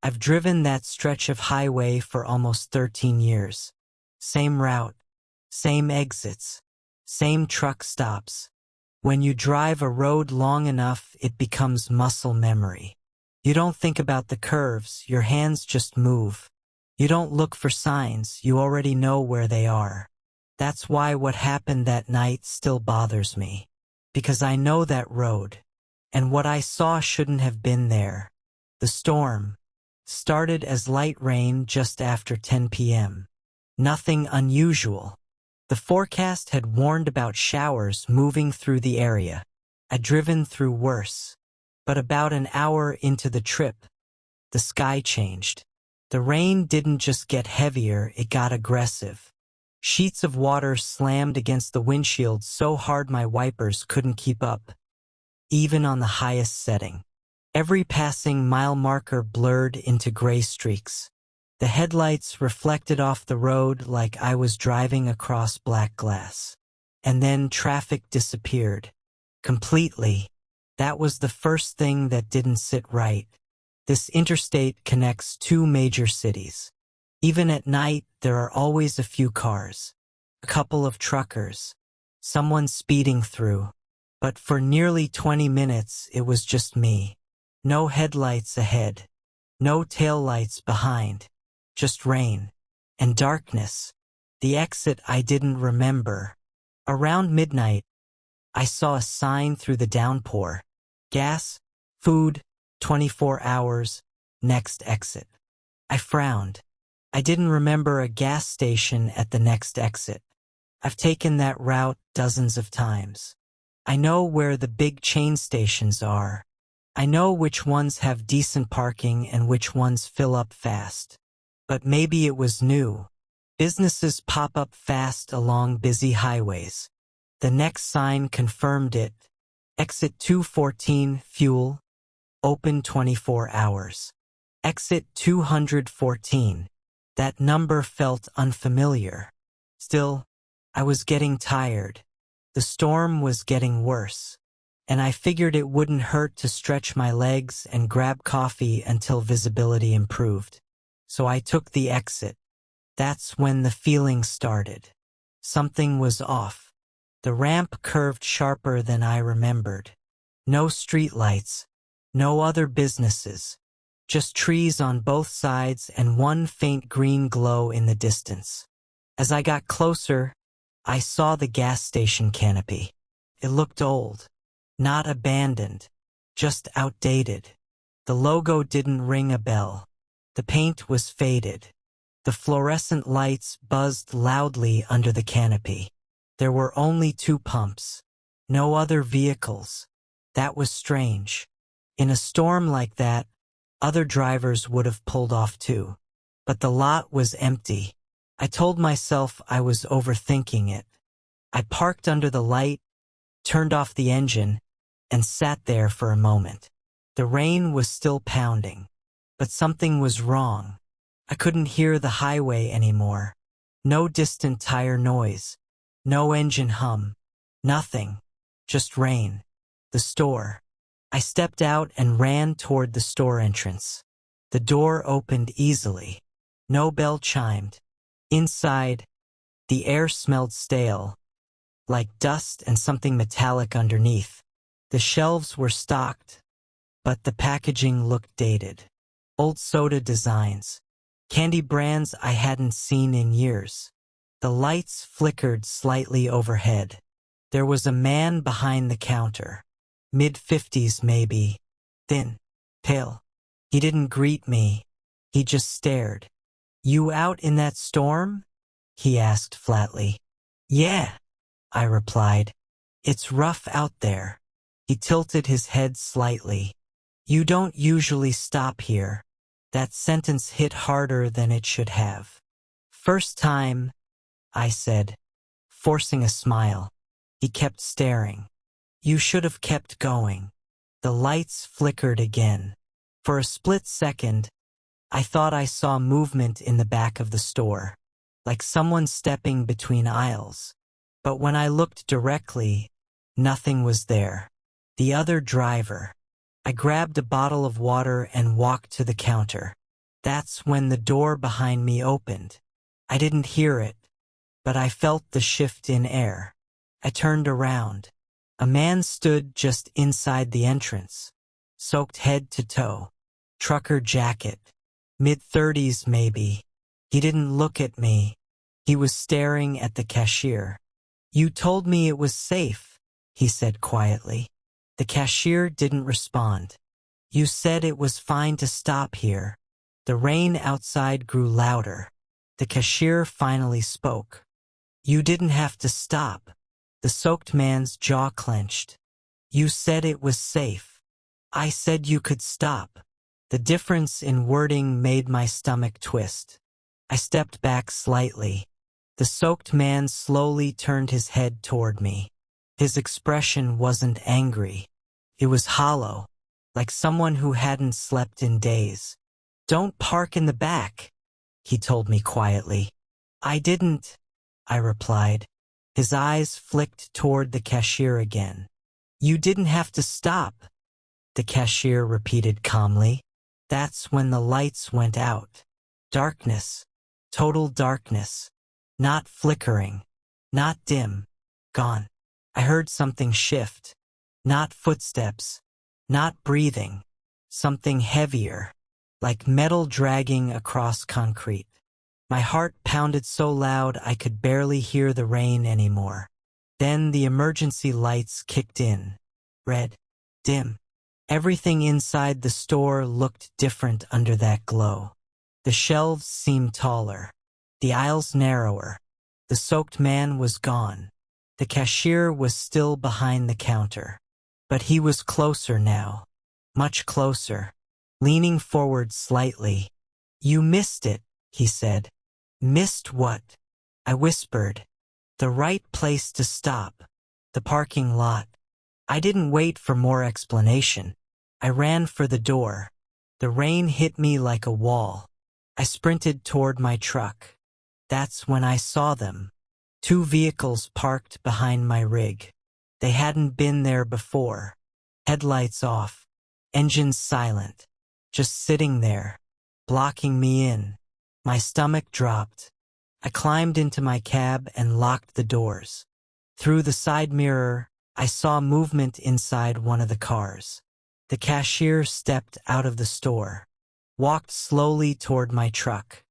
I've driven that stretch of highway for almost 13 years. Same route, same exits, same truck stops. When you drive a road long enough, it becomes muscle memory. You don't think about the curves, your hands just move. You don't look for signs, you already know where they are. That's why what happened that night still bothers me. Because I know that road. And what I saw shouldn't have been there. The storm started as light rain just after 10 p.m. Nothing unusual. The forecast had warned about showers moving through the area. I'd driven through worse. But about an hour into the trip, the sky changed. The rain didn't just get heavier, it got aggressive. Sheets of water slammed against the windshield so hard my wipers couldn't keep up, even on the highest setting. Every passing mile marker blurred into gray streaks. The headlights reflected off the road like I was driving across black glass. And then traffic disappeared. Completely. That was the first thing that didn't sit right. This interstate connects two major cities. Even at night, there are always a few cars. A couple of truckers. Someone speeding through. But for nearly 20 minutes, it was just me. No headlights ahead. No taillights behind. Just rain. And darkness. The exit I didn't remember. Around midnight, I saw a sign through the downpour. Gas, food, 24 hours, next exit. I frowned. I didn't remember a gas station at the next exit. I've taken that route dozens of times. I know where the big chain stations are. I know which ones have decent parking and which ones fill up fast. But maybe it was new. Businesses pop up fast along busy highways. The next sign confirmed it. Exit 214, fuel, open 24 hours. Exit 214. That number felt unfamiliar. Still, I was getting tired. The storm was getting worse. And I figured it wouldn't hurt to stretch my legs and grab coffee until visibility improved. So I took the exit. That's when the feeling started. Something was off. The ramp curved sharper than I remembered. No streetlights, no other businesses, just trees on both sides and one faint green glow in the distance. As I got closer, I saw the gas station canopy. It looked old, not abandoned, just outdated. The logo didn't ring a bell. The paint was faded. The fluorescent lights buzzed loudly under the canopy. There were only two pumps. No other vehicles. That was strange. In a storm like that, other drivers would have pulled off too. But the lot was empty. I told myself I was overthinking it. I parked under the light, turned off the engine, and sat there for a moment. The rain was still pounding. But something was wrong. I couldn't hear the highway anymore. No distant tire noise. No engine hum. Nothing. Just rain. The store. I stepped out and ran toward the store entrance. The door opened easily. No bell chimed. Inside, the air smelled stale, like dust and something metallic underneath. The shelves were stocked, but the packaging looked dated. Old soda designs. Candy brands I hadn't seen in years. The lights flickered slightly overhead. There was a man behind the counter. Mid-50s maybe. Thin. Pale. He didn't greet me. He just stared. "You out in that storm?" he asked flatly. "Yeah," I replied. "It's rough out there." He tilted his head slightly. "You don't usually stop here." That sentence hit harder than it should have. "First time," I said, forcing a smile. He kept staring. "You should have kept going." The lights flickered again. For a split second, I thought I saw movement in the back of the store, like someone stepping between aisles. But when I looked directly, nothing was there. The other driver. I grabbed a bottle of water and walked to the counter. That's when the door behind me opened. I didn't hear it, but I felt the shift in air. I turned around. A man stood just inside the entrance, soaked head to toe, trucker jacket, mid-30s maybe. He didn't look at me. He was staring at the cashier. "You told me it was safe," he said quietly. The cashier didn't respond. "You said it was fine to stop here." The rain outside grew louder. The cashier finally spoke. "You didn't have to stop." The soaked man's jaw clenched. "You said it was safe." "I said you could stop." The difference in wording made my stomach twist. I stepped back slightly. The soaked man slowly turned his head toward me. His expression wasn't angry. It was hollow, like someone who hadn't slept in days. "Don't park in the back," he told me quietly. "I didn't," I replied. His eyes flicked toward the cashier again. "You didn't have to stop," the cashier repeated calmly. That's when the lights went out. Darkness. Total darkness. Not flickering. Not dim. Gone. I heard something shift. Not footsteps. Not breathing. Something heavier. Like metal dragging across concrete. My heart pounded so loud I could barely hear the rain anymore. Then the emergency lights kicked in. Red. Dim. Everything inside the store looked different under that glow. The shelves seemed taller. The aisles narrower. The soaked man was gone. The cashier was still behind the counter. But he was closer now. Much closer. Leaning forward slightly. "You missed it," he said. "Missed what?" I whispered. "The right place to stop. The parking lot." I didn't wait for more explanation. I ran for the door. The rain hit me like a wall. I sprinted toward my truck. That's when I saw them. 2 vehicles parked behind my rig. They hadn't been there before. Headlights off. Engines silent. Just sitting there, blocking me in. My stomach dropped. I climbed into my cab and locked the doors. Through the side mirror, I saw movement inside one of the cars. The cashier stepped out of the store, walked slowly toward my truck.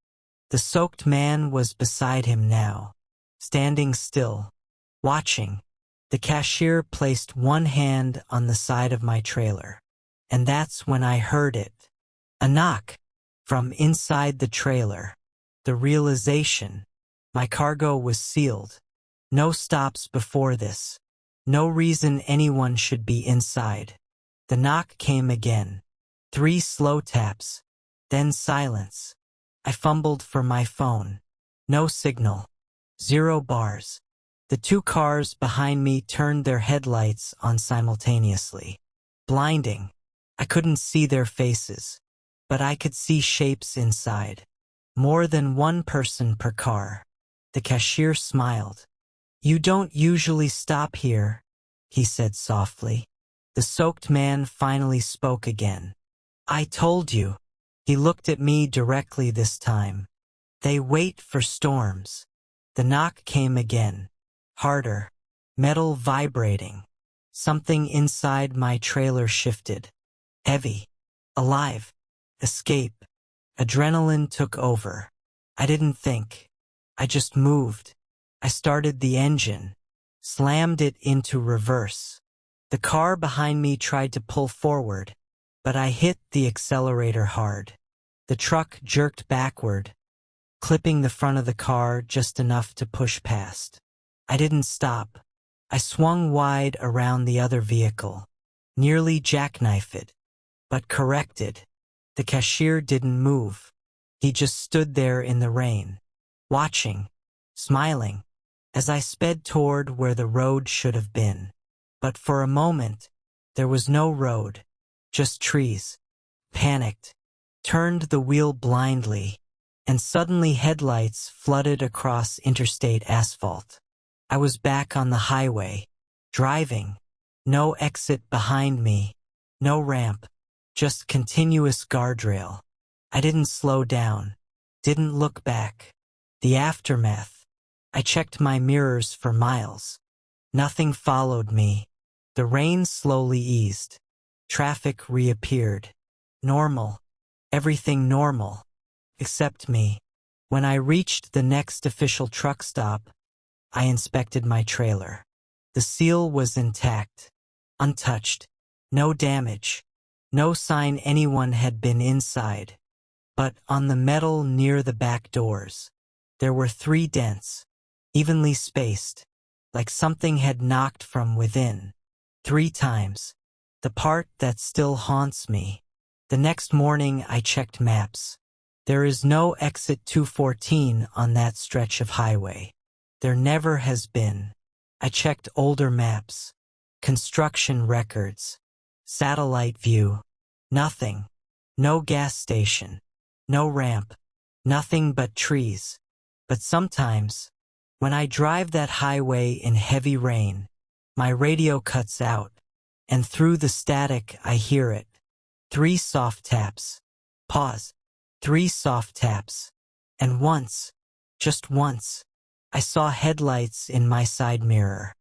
The soaked man was beside him now, standing still, watching. The cashier placed one hand on the side of my trailer, and that's when I heard it. A knock from inside the trailer. The realization. My cargo was sealed. No stops before this. No reason anyone should be inside. The knock came again. 3 slow taps. Then silence. I fumbled for my phone. No signal. 0 bars. The 2 cars behind me turned their headlights on simultaneously. Blinding. I couldn't see their faces, but I could see shapes inside. More than 1 person per car. The cashier smiled. "You don't usually stop here," he said softly. The soaked man finally spoke again. "I told you." He looked at me directly this time. "They wait for storms." The knock came again. Harder. Metal vibrating. Something inside my trailer shifted. Heavy. Alive. Escape. Adrenaline took over. I didn't think. I just moved. I started the engine. Slammed it into reverse. The car behind me tried to pull forward, but I hit the accelerator hard. The truck jerked backward, clipping the front of the car just enough to push past. I didn't stop. I swung wide around the other vehicle, nearly jackknifed it, but corrected. The cashier didn't move. He just stood there in the rain, watching, smiling, as I sped toward where the road should have been. But for a moment, there was no road, just trees. Panicked, turned the wheel blindly, and suddenly headlights flooded across interstate asphalt. I was back on the highway, driving. No exit behind me, no ramp, just continuous guardrail. I didn't slow down, didn't look back. The aftermath. I checked my mirrors for miles. Nothing followed me. The rain slowly eased. Traffic reappeared. Normal. Everything normal. Except me. When I reached the next official truck stop, I inspected my trailer. The seal was intact, untouched, no damage, no sign anyone had been inside. But on the metal near the back doors, there were 3 dents, evenly spaced, like something had knocked from within. 3 times. The part that still haunts me. The next morning I checked maps. There is no exit 214 on that stretch of highway. There never has been. I checked older maps, construction records, satellite view. Nothing. No gas station. No ramp. Nothing but trees. But sometimes, when I drive that highway in heavy rain, my radio cuts out, and through the static I hear it. 3 soft taps. Pause. 3 soft taps. And once, just once, I saw headlights in my side mirror,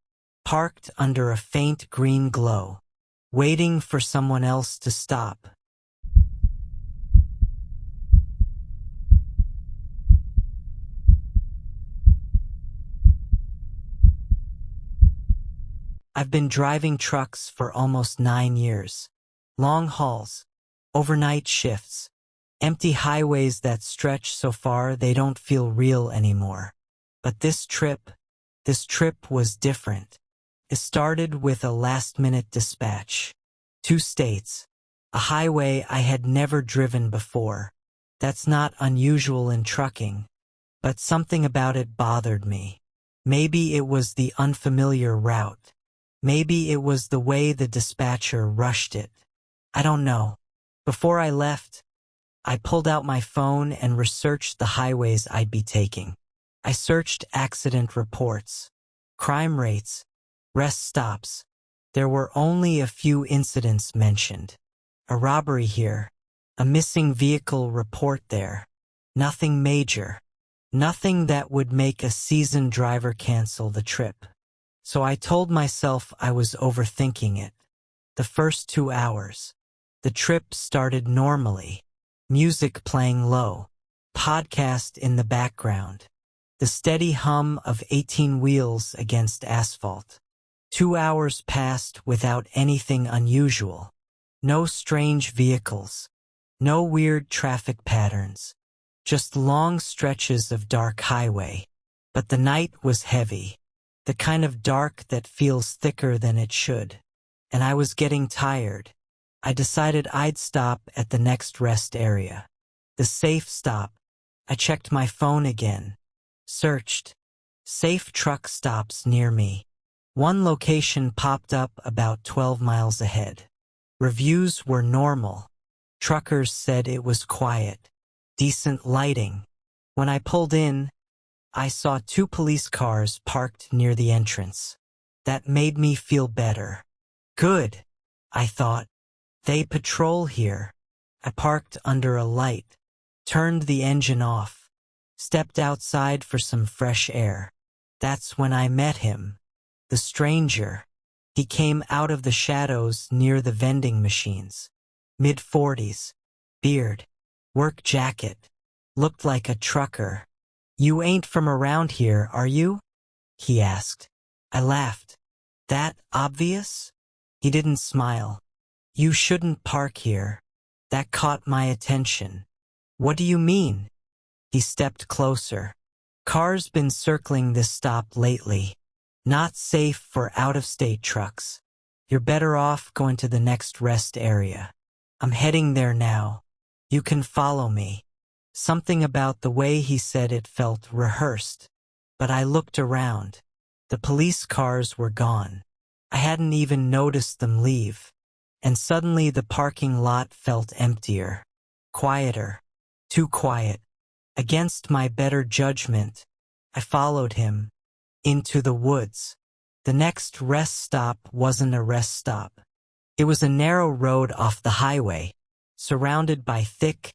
parked under a faint green glow, waiting for someone else to stop. I've been driving trucks for almost 9 years. Long hauls, overnight shifts, empty highways that stretch so far they don't feel real anymore. But this trip was different. It started with a last-minute dispatch. 2 states, a highway I had never driven before. That's not unusual in trucking, but something about it bothered me. Maybe it was the unfamiliar route. Maybe it was the way the dispatcher rushed it. I don't know. Before I left, I pulled out my phone and researched the highways I'd be taking. I searched accident reports, crime rates, rest stops. There were only a few incidents mentioned. A robbery here, a missing vehicle report there. Nothing major. Nothing that would make a seasoned driver cancel the trip. So I told myself I was overthinking it. The first 2 hours. The trip started normally. Music playing low. Podcast in the background. The steady hum of 18 wheels against asphalt. 2 hours passed without anything unusual. No strange vehicles. No weird traffic patterns. Just long stretches of dark highway. But the night was heavy. The kind of dark that feels thicker than it should. And I was getting tired. I decided I'd stop at the next rest area. The safe stop. I checked my phone again. Searched. Safe truck stops near me. One location popped up about 12 miles ahead. Reviews were normal. Truckers said it was quiet. Decent lighting. When I pulled in, I saw 2 police cars parked near the entrance. That made me feel better. Good, I thought. They patrol here. I parked under a light, turned the engine off, stepped outside for some fresh air. That's when I met him. The stranger. He came out of the shadows near the vending machines. Mid-40s. Beard. Work jacket. Looked like a trucker. "You ain't from around here, are you?" he asked. I laughed. "That obvious?" He didn't smile. "You shouldn't park here." That caught my attention. "What do you mean?" He stepped closer. "Cars been circling this stop lately. Not safe for out-of-state trucks. You're better off going to the next rest area. I'm heading there now. You can follow me." Something about the way he said it felt rehearsed. But I looked around. The police cars were gone. I hadn't even noticed them leave. And suddenly the parking lot felt emptier. Quieter. Too quiet. Against my better judgment, I followed him. Into the woods. The next rest stop wasn't a rest stop. It was a narrow road off the highway, surrounded by thick,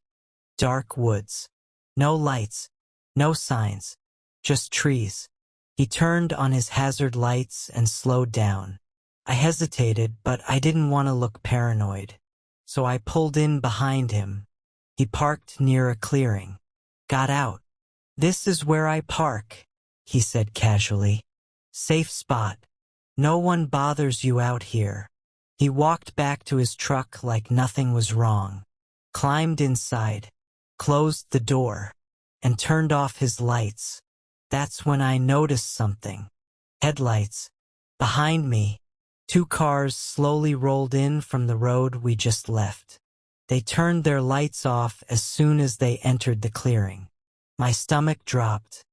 dark woods. No lights, no signs, just trees. He turned on his hazard lights and slowed down. I hesitated, but I didn't want to look paranoid. So I pulled in behind him. He parked near a clearing. Got out. "This is where I park," he said casually. "Safe spot. No one bothers you out here." He walked back to his truck like nothing was wrong, climbed inside, closed the door, and turned off his lights. That's when I noticed something. Headlights. Behind me, 2 cars slowly rolled in from the road we just left. They turned their lights off as soon as they entered the clearing. My stomach dropped.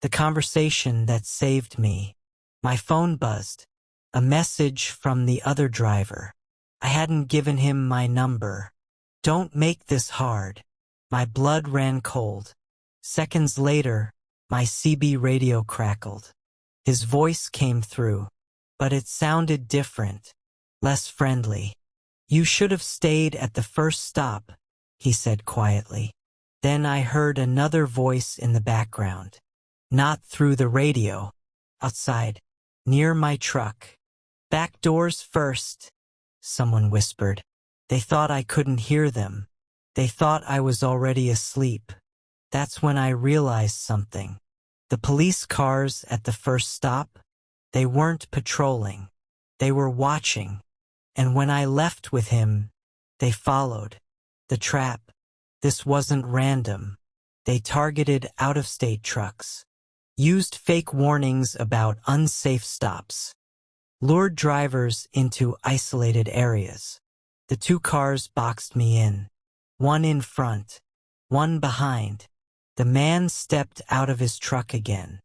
The conversation that saved me. My phone buzzed. A message from the other driver. I hadn't given him my number. "Don't make this hard." My blood ran cold. Seconds later, my CB radio crackled. His voice came through, but it sounded different, less friendly. "You should have stayed at the first stop," he said quietly. Then I heard another voice in the background. Not through the radio. Outside, near my truck. "Back doors first," someone whispered. They thought I couldn't hear them. They thought I was already asleep. That's when I realized something. The police cars at the first stop, they weren't patrolling. They were watching. And when I left with him, they followed. The trap. This wasn't random. They targeted out-of-state trucks. Used fake warnings about unsafe stops. Lured drivers into isolated areas. The 2 cars boxed me in. One in front, one behind. The man stepped out of his truck again.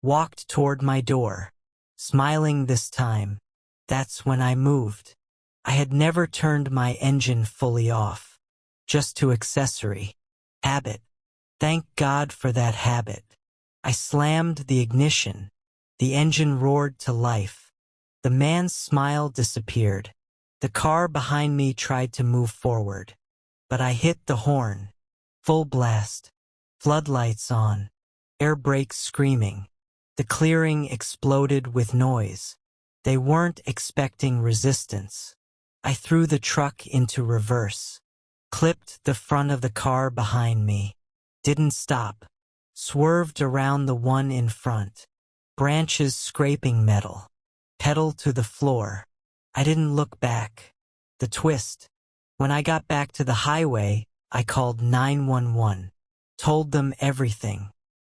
Walked toward my door. Smiling this time. That's when I moved. I had never turned my engine fully off. Just to accessory. Habit. Thank God for that habit. I slammed the ignition. The engine roared to life. The man's smile disappeared. The car behind me tried to move forward. But I hit the horn. Full blast. Floodlights on. Air brakes screaming. The clearing exploded with noise. They weren't expecting resistance. I threw the truck into reverse. Clipped the front of the car behind me. Didn't stop. Swerved around the one in front. Branches scraping metal. Pedal to the floor. I didn't look back. The twist. When I got back to the highway, I called 911. Told them everything.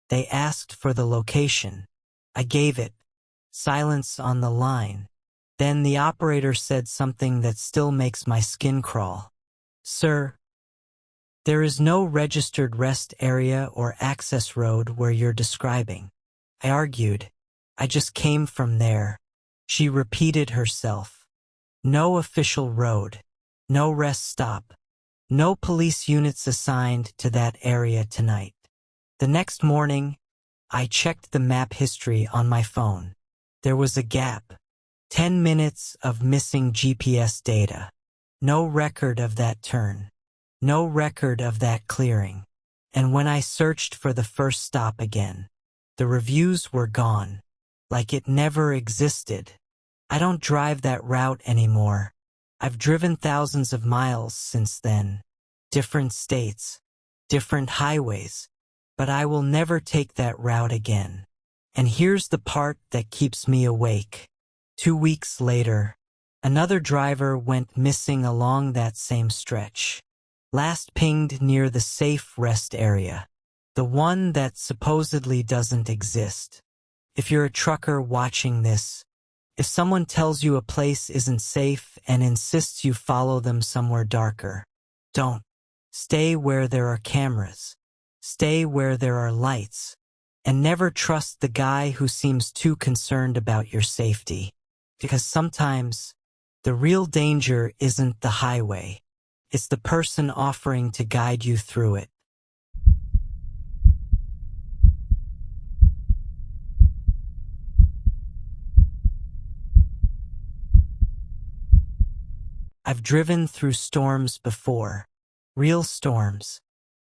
They asked for the location. I gave it. Silence on the line. Then the operator said something that still makes my skin crawl. "Sir, there is no registered rest area or access road where you're describing." I argued. "I just came from there." She repeated herself. "No official road. No rest stop. No police units assigned to that area tonight." The next morning, I checked the map history on my phone. There was a gap. 10 minutes of missing GPS data. No record of that turn. No record of that clearing. And when I searched for the first stop again, the reviews were gone. Like it never existed. I don't drive that route anymore. I've driven thousands of miles since then. Different states. Different highways. But I will never take that route again. And here's the part that keeps me awake. 2 weeks later, another driver went missing along that same stretch. Last pinged near the safe rest area. The one that supposedly doesn't exist. If you're a trucker watching this, if someone tells you a place isn't safe and insists you follow them somewhere darker, don't. Stay where there are cameras. Stay where there are lights. And never trust the guy who seems too concerned about your safety. Because sometimes, the real danger isn't the highway. It's the person offering to guide you through it. I've driven through storms before. Real storms.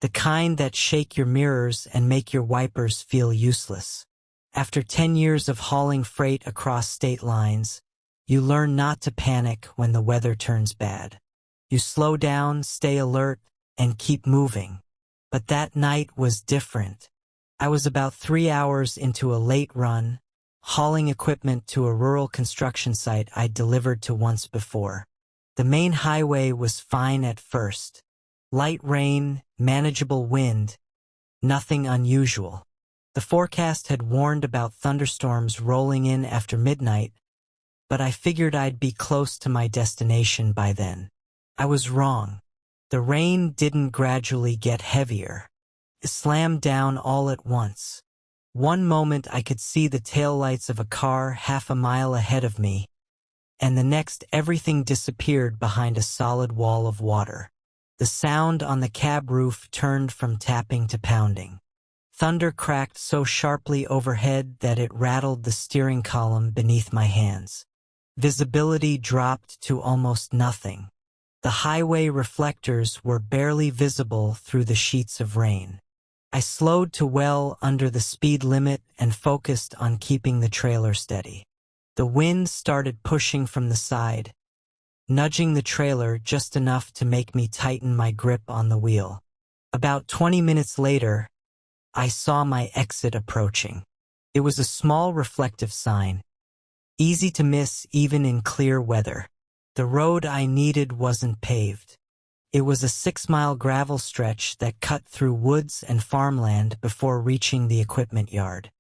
The kind that shake your mirrors and make your wipers feel useless. After 10 years of hauling freight across state lines, you learn not to panic when the weather turns bad. You slow down, stay alert, and keep moving. But that night was different. I was about 3 hours into a late run, hauling equipment to a rural construction site I'd delivered to once before. The main highway was fine at first. Light rain, manageable wind, nothing unusual. The forecast had warned about thunderstorms rolling in after midnight, but I figured I'd be close to my destination by then. I was wrong. The rain didn't gradually get heavier. It slammed down all at once. One moment I could see the taillights of a car half a mile ahead of me, and the next everything disappeared behind a solid wall of water. The sound on the cab roof turned from tapping to pounding. Thunder cracked so sharply overhead that it rattled the steering column beneath my hands. Visibility dropped to almost nothing. The highway reflectors were barely visible through the sheets of rain. I slowed to well under the speed limit and focused on keeping the trailer steady. The wind started pushing from the side, nudging the trailer just enough to make me tighten my grip on the wheel. About 20 minutes later, I saw my exit approaching. It was a small reflective sign, easy to miss even in clear weather. The road I needed wasn't paved. It was a 6-mile gravel stretch that cut through woods and farmland before reaching the equipment yard.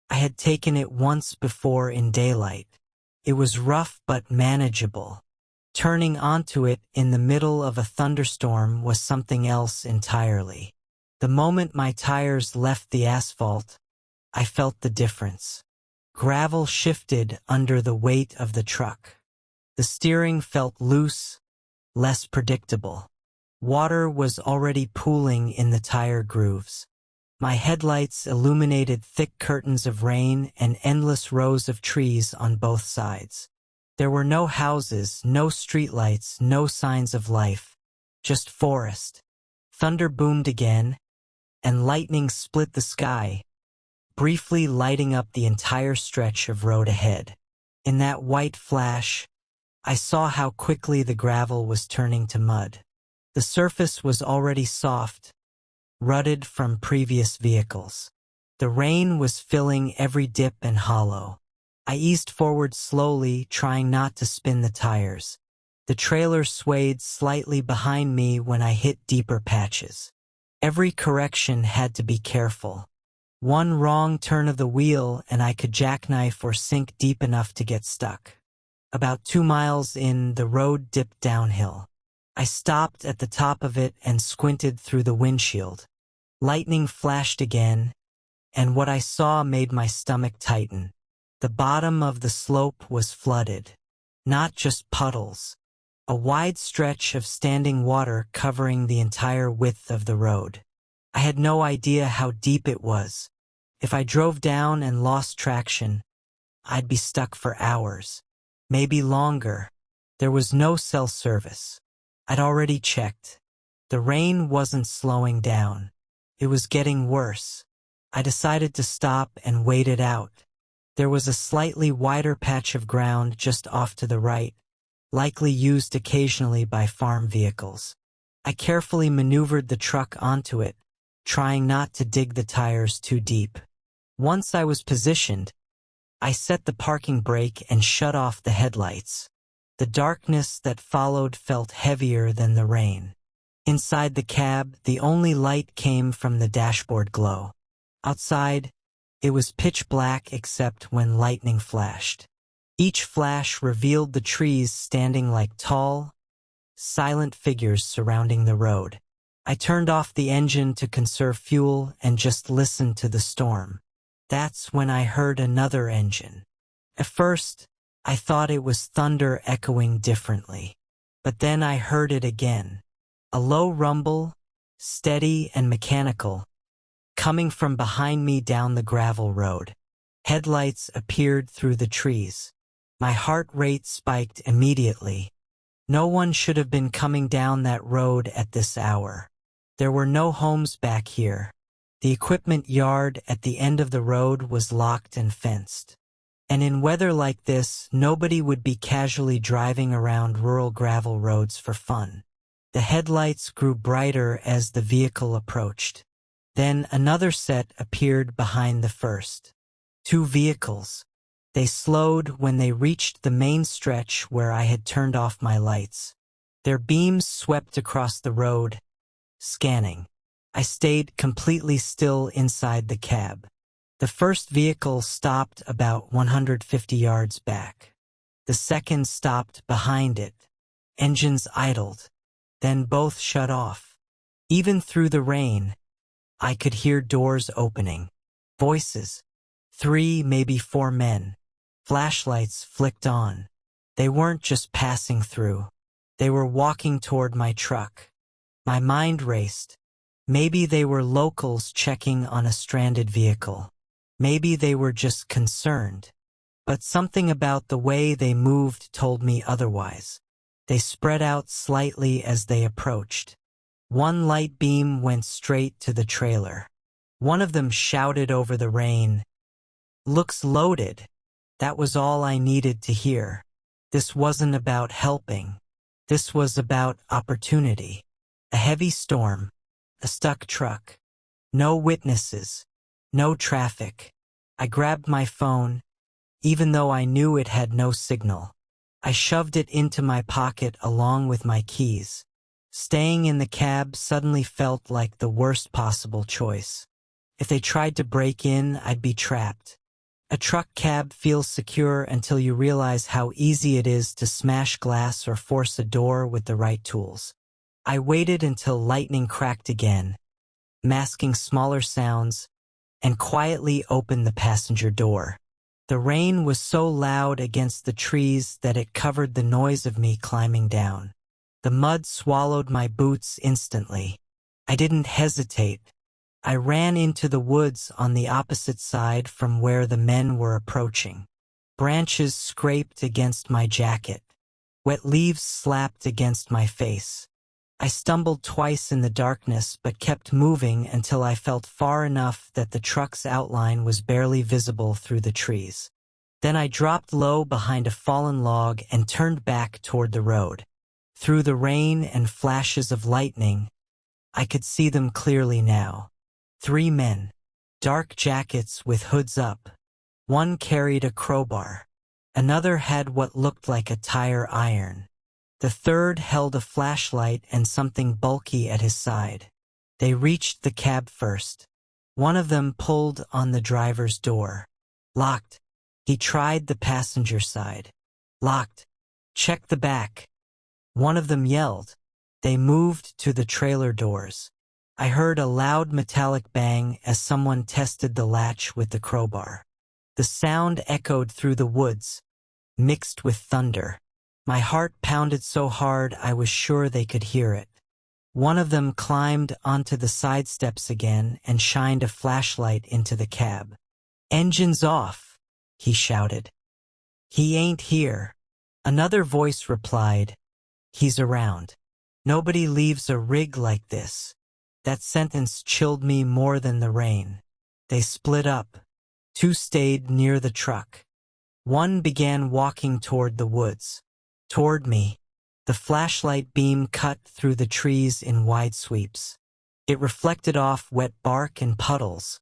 I had taken it once before in daylight. It was rough but manageable. Turning onto it in the middle of a thunderstorm was something else entirely. The moment my tires left the asphalt, I felt the difference. Gravel shifted under the weight of the truck. The steering felt loose, less predictable. Water was already pooling in the tire grooves. My headlights illuminated thick curtains of rain and endless rows of trees on both sides. There were no houses, no streetlights, no signs of life, just forest. Thunder boomed again, and lightning split the sky, briefly lighting up the entire stretch of road ahead. In that white flash, I saw how quickly the gravel was turning to mud. The surface was already soft, rutted from previous vehicles. The rain was filling every dip and hollow. I eased forward slowly, trying not to spin the tires. The trailer swayed slightly behind me when I hit deeper patches. Every correction had to be careful. One wrong turn of the wheel and I could jackknife or sink deep enough to get stuck. About 2 miles in, the road dipped downhill. I stopped at the top of it and squinted through the windshield. Lightning flashed again, and what I saw made my stomach tighten. The bottom of the slope was flooded. Not just puddles. A wide stretch of standing water covering the entire width of the road. I had no idea how deep it was. If I drove down and lost traction, I'd be stuck for hours. Maybe longer. There was no cell service. I'd already checked. The rain wasn't slowing down. It was getting worse. I decided to stop and wait it out. There was a slightly wider patch of ground just off to the right, likely used occasionally by farm vehicles. I carefully maneuvered the truck onto it, trying not to dig the tires too deep. Once I was positioned, I set the parking brake and shut off the headlights. The darkness that followed felt heavier than the rain. Inside the cab, the only light came from the dashboard glow. Outside, it was pitch black except when lightning flashed. Each flash revealed the trees standing like tall, silent figures surrounding the road. I turned off the engine to conserve fuel and just listened to the storm. That's when I heard another engine. At first, I thought it was thunder echoing differently. But then I heard it again. A low rumble, steady and mechanical, coming from behind me down the gravel road. Headlights appeared through the trees. My heart rate spiked immediately. No one should have been coming down that road at this hour. There were no homes back here. The equipment yard at the end of the road was locked and fenced. And in weather like this, nobody would be casually driving around rural gravel roads for fun. The headlights grew brighter as the vehicle approached. Then another set appeared behind the first. 2 vehicles. They slowed when they reached the main stretch where I had turned off my lights. Their beams swept across the road, scanning. I stayed completely still inside the cab. The first vehicle stopped about 150 yards back. The second stopped behind it. Engines idled. Then both shut off. Even through the rain, I could hear doors opening. Voices. 3, maybe 4 men. Flashlights flicked on. They weren't just passing through. They were walking toward my truck. My mind raced. Maybe they were locals checking on a stranded vehicle. Maybe they were just concerned. But something about the way they moved told me otherwise. They spread out slightly as they approached. One light beam went straight to the trailer. One of them shouted over the rain, "Looks loaded." That was all I needed to hear. This wasn't about helping. This was about opportunity. A heavy storm. A stuck truck. No witnesses. No traffic. I grabbed my phone, even though I knew it had no signal. I shoved it into my pocket along with my keys. Staying in the cab suddenly felt like the worst possible choice. If they tried to break in, I'd be trapped. A truck cab feels secure until you realize how easy it is to smash glass or force a door with the right tools. I waited until lightning cracked again, masking smaller sounds, and quietly opened the passenger door. The rain was so loud against the trees that it covered the noise of me climbing down. The mud swallowed my boots instantly. I didn't hesitate. I ran into the woods on the opposite side from where the men were approaching. Branches scraped against my jacket. Wet leaves slapped against my face. I stumbled twice in the darkness but kept moving until I felt far enough that the truck's outline was barely visible through the trees. Then I dropped low behind a fallen log and turned back toward the road. Through the rain and flashes of lightning, I could see them clearly now. 3 men. Dark jackets with hoods up. One carried a crowbar. Another had what looked like a tire iron. The third held a flashlight and something bulky at his side. They reached the cab first. One of them pulled on the driver's door. Locked. He tried the passenger side. Locked. Check the back. One of them yelled. They moved to the trailer doors. I heard a loud metallic bang as someone tested the latch with the crowbar. The sound echoed through the woods, mixed with thunder. My heart pounded so hard I was sure they could hear it. One of them climbed onto the side steps again and shined a flashlight into the cab. "Engines off," he shouted. "He ain't here." Another voice replied, "He's around. Nobody leaves a rig like this." That sentence chilled me more than the rain. They split up. 2 stayed near the truck. One began walking toward the woods. Toward me. The flashlight beam cut through the trees in wide sweeps. It reflected off wet bark and puddles,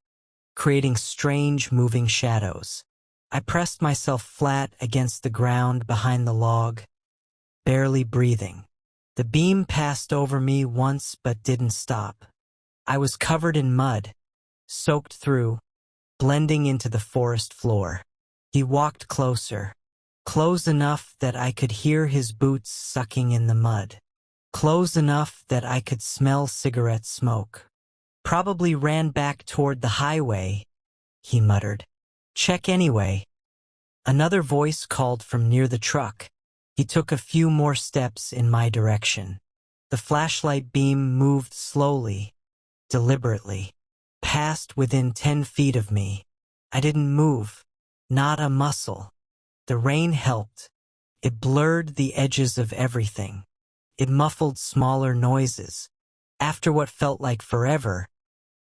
creating strange moving shadows. I pressed myself flat against the ground behind the log, barely breathing. The beam passed over me once but didn't stop. I was covered in mud, soaked through, blending into the forest floor. He walked closer. Close enough that I could hear his boots sucking in the mud. Close enough that I could smell cigarette smoke. "Probably ran back toward the highway," he muttered. "Check anyway." Another voice called from near the truck. He took a few more steps in my direction. The flashlight beam moved slowly, deliberately, passed within 10 feet of me. I didn't move, not a muscle. The rain helped. It blurred the edges of everything. It muffled smaller noises. After what felt like forever,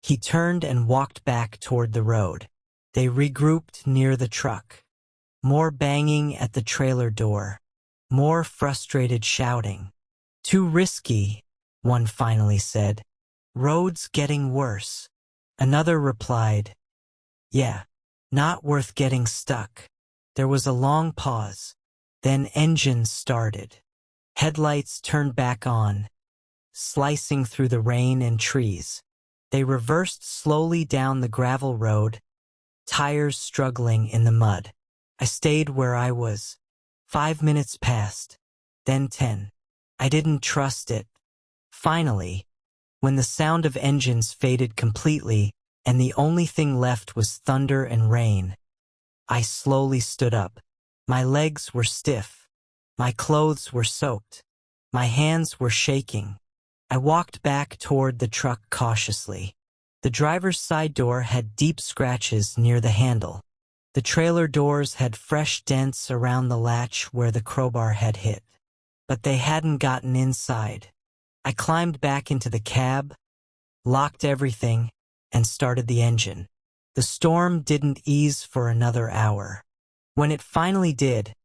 he turned and walked back toward the road. They regrouped near the truck. More banging at the trailer door. More frustrated shouting. "Too risky," one finally said. "Road's getting worse." Another replied, "Yeah, not worth getting stuck." There was a long pause. Then engines started. Headlights turned back on, slicing through the rain and trees. They reversed slowly down the gravel road, tires struggling in the mud. I stayed where I was. 5 minutes passed, then 10. I didn't trust it. Finally, when the sound of engines faded completely and the only thing left was thunder and rain, I slowly stood up. My legs were stiff. My clothes were soaked. My hands were shaking. I walked back toward the truck cautiously. The driver's side door had deep scratches near the handle. The trailer doors had fresh dents around the latch where the crowbar had hit. But they hadn't gotten inside. I climbed back into the cab, locked everything, and started the engine. The storm didn't ease for another hour. When it finally did,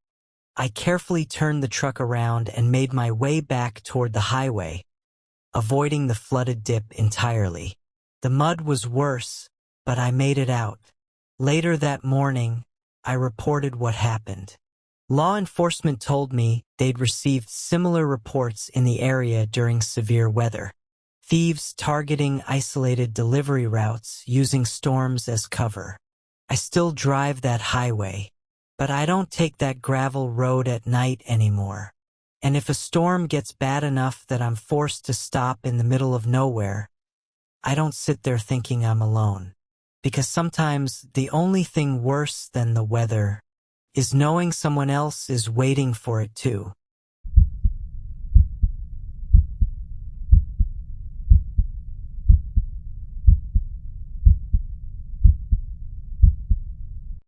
I carefully turned the truck around and made my way back toward the highway, avoiding the flooded dip entirely. The mud was worse, but I made it out. Later that morning, I reported what happened. Law enforcement told me they'd received similar reports in the area during severe weather. Thieves targeting isolated delivery routes using storms as cover. I still drive that highway, but I don't take that gravel road at night anymore. And if a storm gets bad enough that I'm forced to stop in the middle of nowhere, I don't sit there thinking I'm alone. Because sometimes the only thing worse than the weather is knowing someone else is waiting for it too.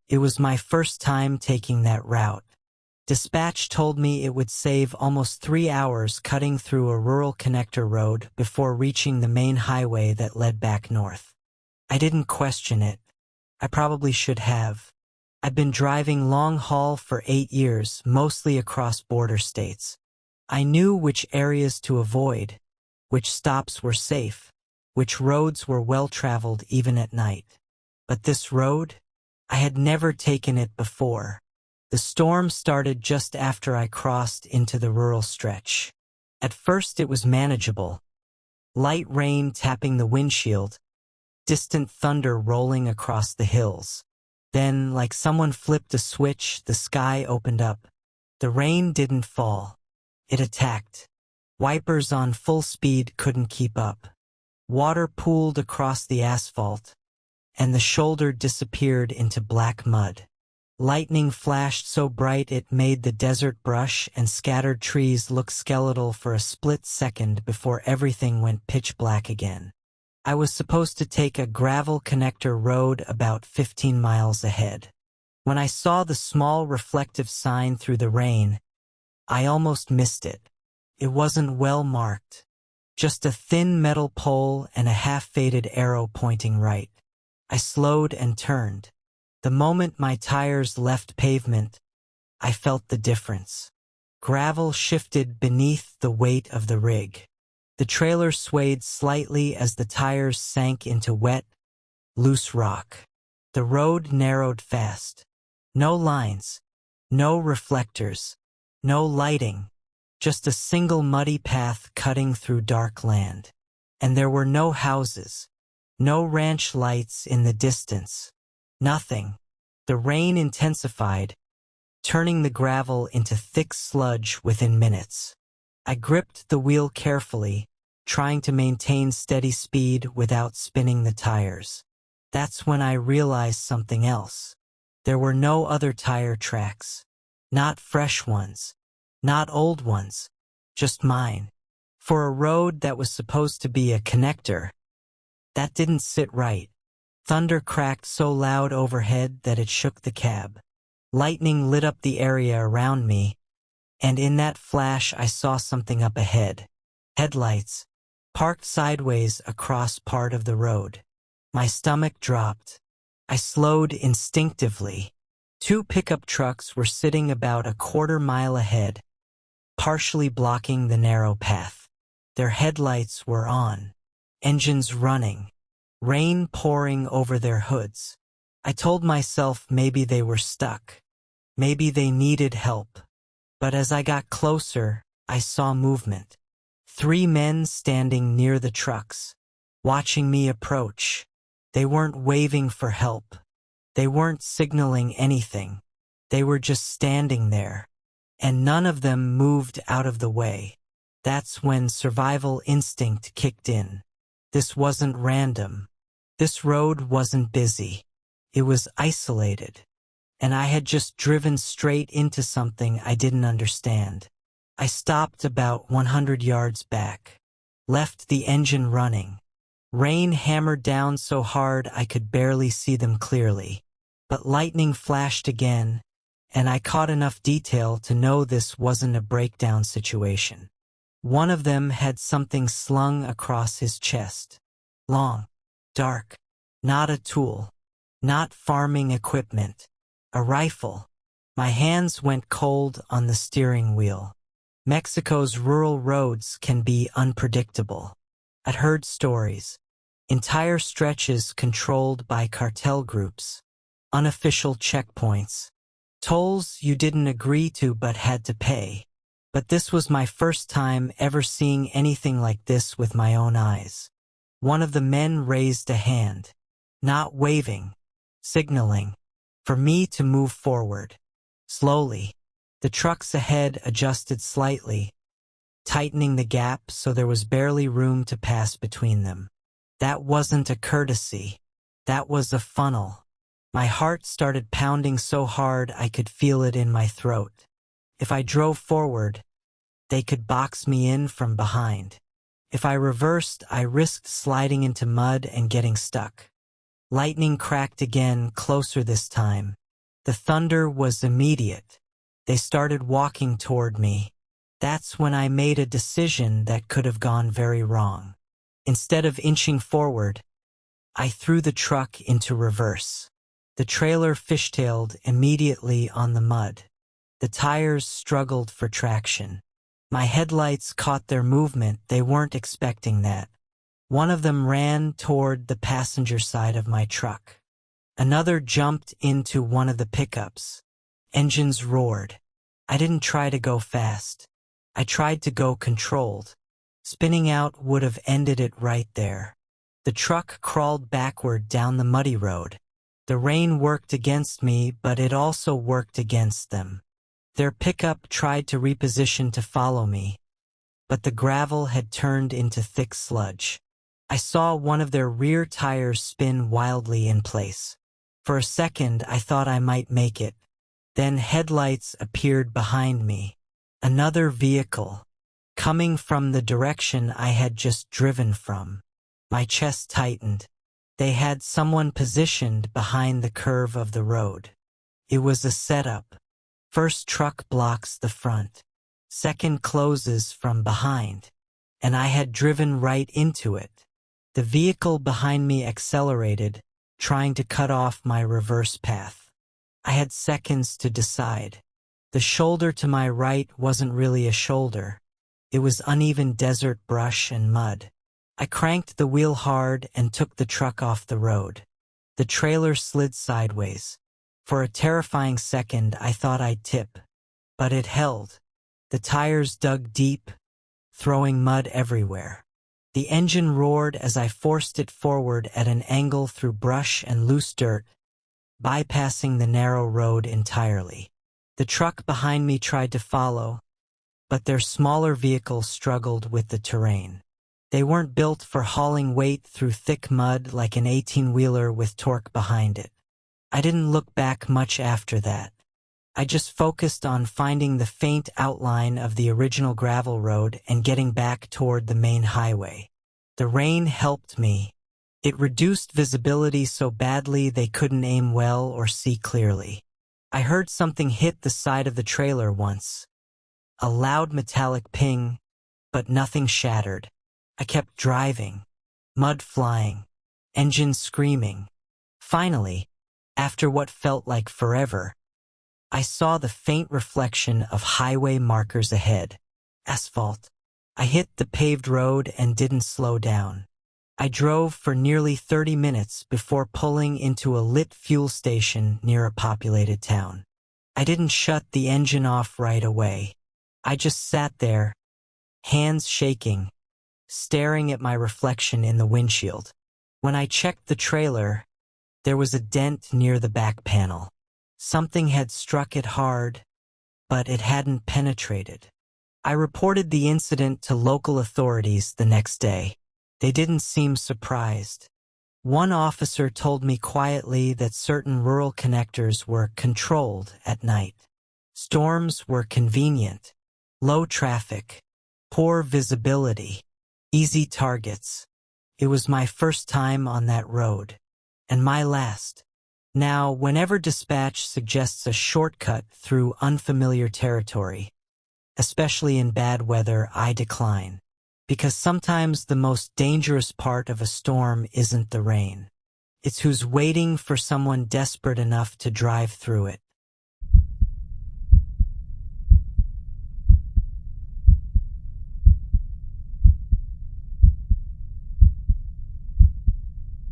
It was my first time taking that route. Dispatch told me it would save almost 3 hours cutting through a rural connector road before reaching the main highway that led back north. I didn't question it. I probably should have. I've been driving long haul for 8 years, mostly across border states. I knew which areas to avoid, which stops were safe, which roads were well-traveled even at night. But this road? I had never taken it before. The storm started just after I crossed into the rural stretch. At first it was manageable. Light rain tapping the windshield, distant thunder rolling across the hills. Then, like someone flipped a switch, the sky opened up. The rain didn't fall. It attacked. Wipers on full speed couldn't keep up. Water pooled across the asphalt, and the shoulder disappeared into black mud. Lightning flashed so bright it made the desert brush and scattered trees look skeletal for a split second before everything went pitch black again. I was supposed to take a gravel connector road about 15 miles ahead. When I saw the small reflective sign through the rain, I almost missed it. It wasn't well marked. Just a thin metal pole and a half-faded arrow pointing right. I slowed and turned. The moment my tires left pavement, I felt the difference. Gravel shifted beneath the weight of the rig. The trailer swayed slightly as the tires sank into wet, loose rock. The road narrowed fast. No lines, no reflectors, no lighting, just a single muddy path cutting through dark land. And there were no houses, no ranch lights in the distance. Nothing. The rain intensified, turning the gravel into thick sludge within minutes. I gripped the wheel carefully, trying to maintain steady speed without spinning the tires. That's when I realized something else. There were no other tire tracks. Not fresh ones. Not old ones. Just mine. For a road that was supposed to be a connector, that didn't sit right. Thunder cracked so loud overhead that it shook the cab. Lightning lit up the area around me, and in that flash I saw something up ahead. Headlights, parked sideways across part of the road. My stomach dropped. I slowed instinctively. Two pickup trucks were sitting about a quarter-mile ahead, partially blocking the narrow path. Their headlights were on, engines running, rain pouring over their hoods. I told myself maybe they were stuck. Maybe they needed help. But as I got closer, I saw movement. 3 men standing near the trucks, watching me approach. They weren't waving for help. They weren't signaling anything. They were just standing there. And none of them moved out of the way. That's when survival instinct kicked in. This wasn't random. This road wasn't busy. It was isolated. And I had just driven straight into something I didn't understand. I stopped about 100 yards back, left the engine running. Rain hammered down so hard I could barely see them clearly. But lightning flashed again, and I caught enough detail to know this wasn't a breakdown situation. One of them had something slung across his chest. Long, dark, not a tool, not farming equipment. A rifle. My hands went cold on the steering wheel. Mexico's rural roads can be unpredictable. I'd heard stories. Entire stretches controlled by cartel groups. Unofficial checkpoints. Tolls you didn't agree to but had to pay. But this was my first time ever seeing anything like this with my own eyes. One of the men raised a hand. Not waving. Signaling. For me to move forward. Slowly. The trucks ahead adjusted slightly, tightening the gap so there was barely room to pass between them. That wasn't a courtesy. That was a funnel. My heart started pounding so hard I could feel it in my throat. If I drove forward, they could box me in from behind. If I reversed, I risked sliding into mud and getting stuck. Lightning cracked again, closer this time. The thunder was immediate. They started walking toward me. That's when I made a decision that could have gone very wrong. Instead of inching forward, I threw the truck into reverse. The trailer fishtailed immediately on the mud. The tires struggled for traction. My headlights caught their movement. They weren't expecting that. One of them ran toward the passenger side of my truck. Another jumped into one of the pickups. Engines roared. I didn't try to go fast. I tried to go controlled. Spinning out would have ended it right there. The truck crawled backward down the muddy road. The rain worked against me, but it also worked against them. Their pickup tried to reposition to follow me, but the gravel had turned into thick sludge. I saw one of their rear tires spin wildly in place. For a second, I thought I might make it. Then headlights appeared behind me. Another vehicle, coming from the direction I had just driven from. My chest tightened. They had someone positioned behind the curve of the road. It was a setup. First truck blocks the front. Second closes from behind. And I had driven right into it. The vehicle behind me accelerated, trying to cut off my reverse path. I had seconds to decide. The shoulder to my right wasn't really a shoulder. It was uneven desert brush and mud. I cranked the wheel hard and took the truck off the road. The trailer slid sideways. For a terrifying second, I thought I'd tip. But it held. The tires dug deep, throwing mud everywhere. The engine roared as I forced it forward at an angle through brush and loose dirt, bypassing the narrow road entirely. The truck behind me tried to follow, but their smaller vehicle struggled with the terrain. They weren't built for hauling weight through thick mud like an 18-wheeler with torque behind it. I didn't look back much after that. I just focused on finding the faint outline of the original gravel road and getting back toward the main highway. The rain helped me. It reduced visibility so badly they couldn't aim well or see clearly. I heard something hit the side of the trailer once. A loud metallic ping, but nothing shattered. I kept driving, mud flying, engine screaming. Finally, after what felt like forever, I saw the faint reflection of highway markers ahead. Asphalt. I hit the paved road and didn't slow down. I drove for nearly 30 minutes before pulling into a lit fuel station near a populated town. I didn't shut the engine off right away. I just sat there, hands shaking, staring at my reflection in the windshield. When I checked the trailer, there was a dent near the back panel. Something had struck it hard, but it hadn't penetrated. I reported the incident to local authorities the next day. They didn't seem surprised. One officer told me quietly that certain rural connectors were controlled at night. Storms were convenient, low traffic, poor visibility, easy targets. It was my first time on that road, and my last. Now, whenever dispatch suggests a shortcut through unfamiliar territory, especially in bad weather, I decline. Because sometimes the most dangerous part of a storm isn't the rain. It's who's waiting for someone desperate enough to drive through it.